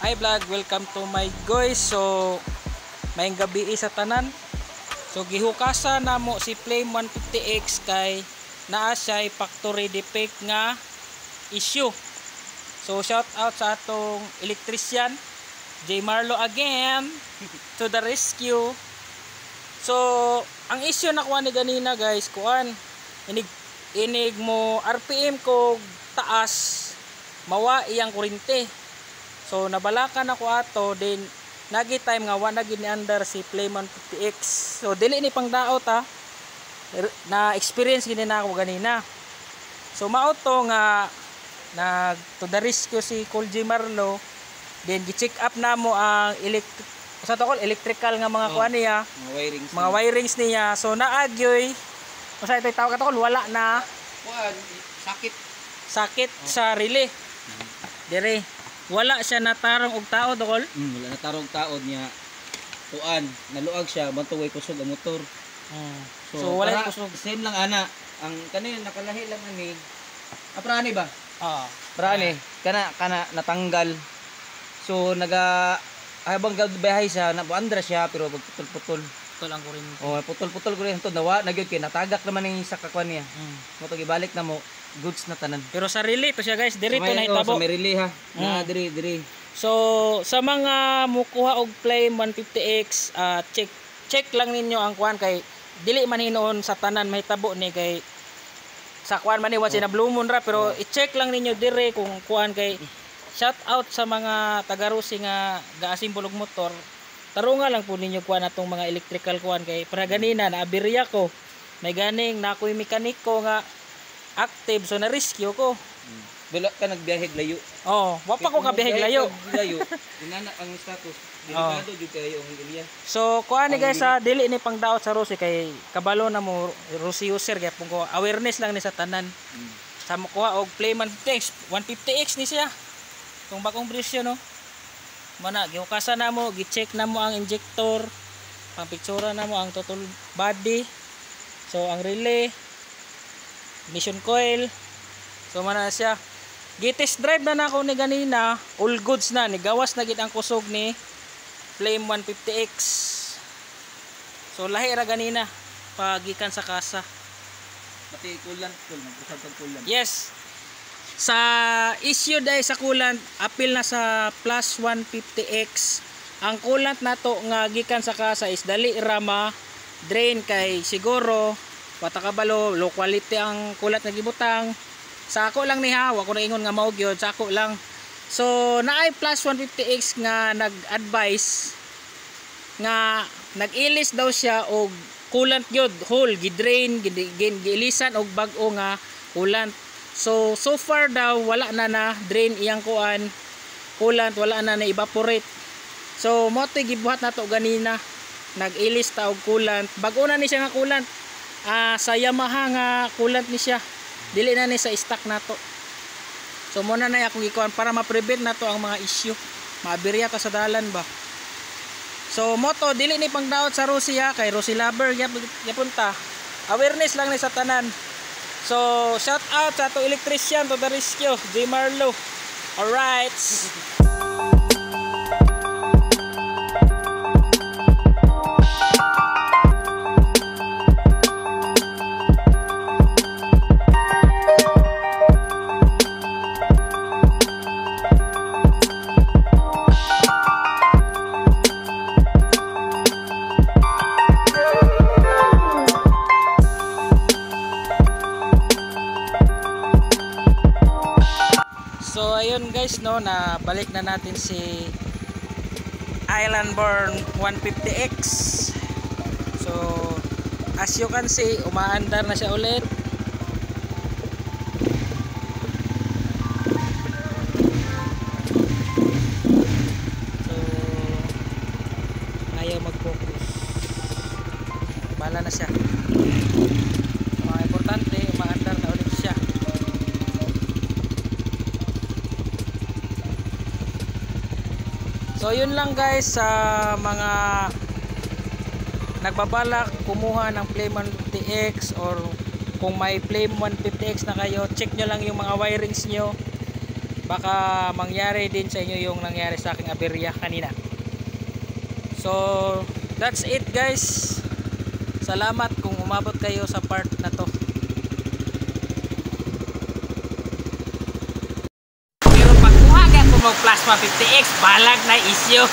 Hi vlog, welcome to my guys. So may gabi sa tanan. So gihukasa na mo si Flame 150X kay naa siya factory defect nga issue. So shout out sa atong electrician J Marlo again to the rescue. So ang issue na kuha ni ganina guys, kuan inig mo RPM ko taas mawa iyang kurente. So nabalakan ako ato din nagi time nga wa nagid ni under si Flame 150X. So dili ni pang daot ha. Na experience gini na ako ganina. So mao to nga nag to the rescue si J Marlo. Then gi-check up na mo ang electrical nga mga kuan niya, mga wirings niya. So naagyoy usa itoy tawag katol wala na kuan sakit sa relay. Dire wala siya natarong og taod dokol. Wala natarong taod niya. Tuan, naluag siya bantuway kusog ang motor. So wala kusog. Same lang ana. Ang kanina nakalahi lang ani. Aprani ba? Prani. Kana natanggal. So habang gagbiyahe siya, nabuandra siya pero putol-putol. Putol ang kuryente. Putol-putol kuryente nawa nagyud kay natagak naman ning sa kakwan niya. Mo to gibalik na mo goods na tanan. Pero sa relay to siya guys, diri to nahitabo. Sa may relay ha. Diri. So sa mga mukuha og Flame 150X, check lang ninyo ang kuan kay dili man hinoon sa tanan mahitabo ni kay sa kuan man ni wa sina Blue Moon ra pero i-check lang ninyo dire kung kuan kay shout out sa mga taga-Rusi nga gaasimbol og motor. Tarunga lang po ninyo kuan atong mga electrical kuan kay para ganina na aberya ko. May ganing na ako'y mekaniko nga active so na rescue ko. Wala ka nagbiyahe layo. Wa pa ko kabiyahe layo. Inana ang status. Delikado jud kayo ang Ilya. So kuan ni guys sa dili ni pangdaot sa Rusi kay kabalo na mo Rusi user kay pung ko awareness lang ni sa tanan. Sa mo kuha og Flame 150X ni siya. Kung bagong presyo no. Mana gihukasan na mo, gi-check na mo ang injector, pang-pictura na mo ang total body. So ang relay, ignition coil. So mana siya. Gi-test drive na nako ni ganina, all goods na, ni gawas na gid ang kusog ni Flame 150X. So lahi ra ganina pagikan sa kasa. Pati coolant, nagpusab kag coolant. Yes. Sa issue dai sa coolant, apil na sa plus 150X. Ang coolant nato nga gikan sa kasa is dali ra ma drain kay siguro patakabalo low quality ang coolant nga gibutang. Sa ako lang ni ha, wa ko na ingon nga mao gyud, sa ako lang. So naay plus 150X nga nag-advise nga nag-ilis daw siya og coolant gyud, whole gidrain, giilisan og bag-o nga coolant. So far daw wala na drain iyang kuan coolant, wala na evaporate. So mo to gibuhat nato ganina, nag-ilis ta og coolant, bag-o na ni siya nga coolant. Sa Yamaha nga coolant ni siya, dili na ni sa stock nato. So mo na akong ikuan para ma-prevent nato ang mga issue, maaberya ta sa dalan ba. So mo to dili ni pangdaot sa Russia kay Rusi lover yapunta, awareness lang ni sa tanan. So shout out sa ato electrician to the rescue J Marlo. Alright. So ayun guys no, na balik na natin si Island Born 150X. So as you can see, umaandar na siya ulit. So ayaw mag-focus. Bala na siya. Mga importante, umaandar na ulit siya. So yun lang guys, sa mga nagbabalak kumuha ng Flame 150X or kung may Flame 150X na kayo, check nyo lang yung mga wirings nyo baka mangyari din sa inyo yung nangyari sa aking aberya kanina. So that's it guys. Salamat kung umabot kayo sa part na to. Pero pagkuha ka kung mag plus 150x, balag na isyo.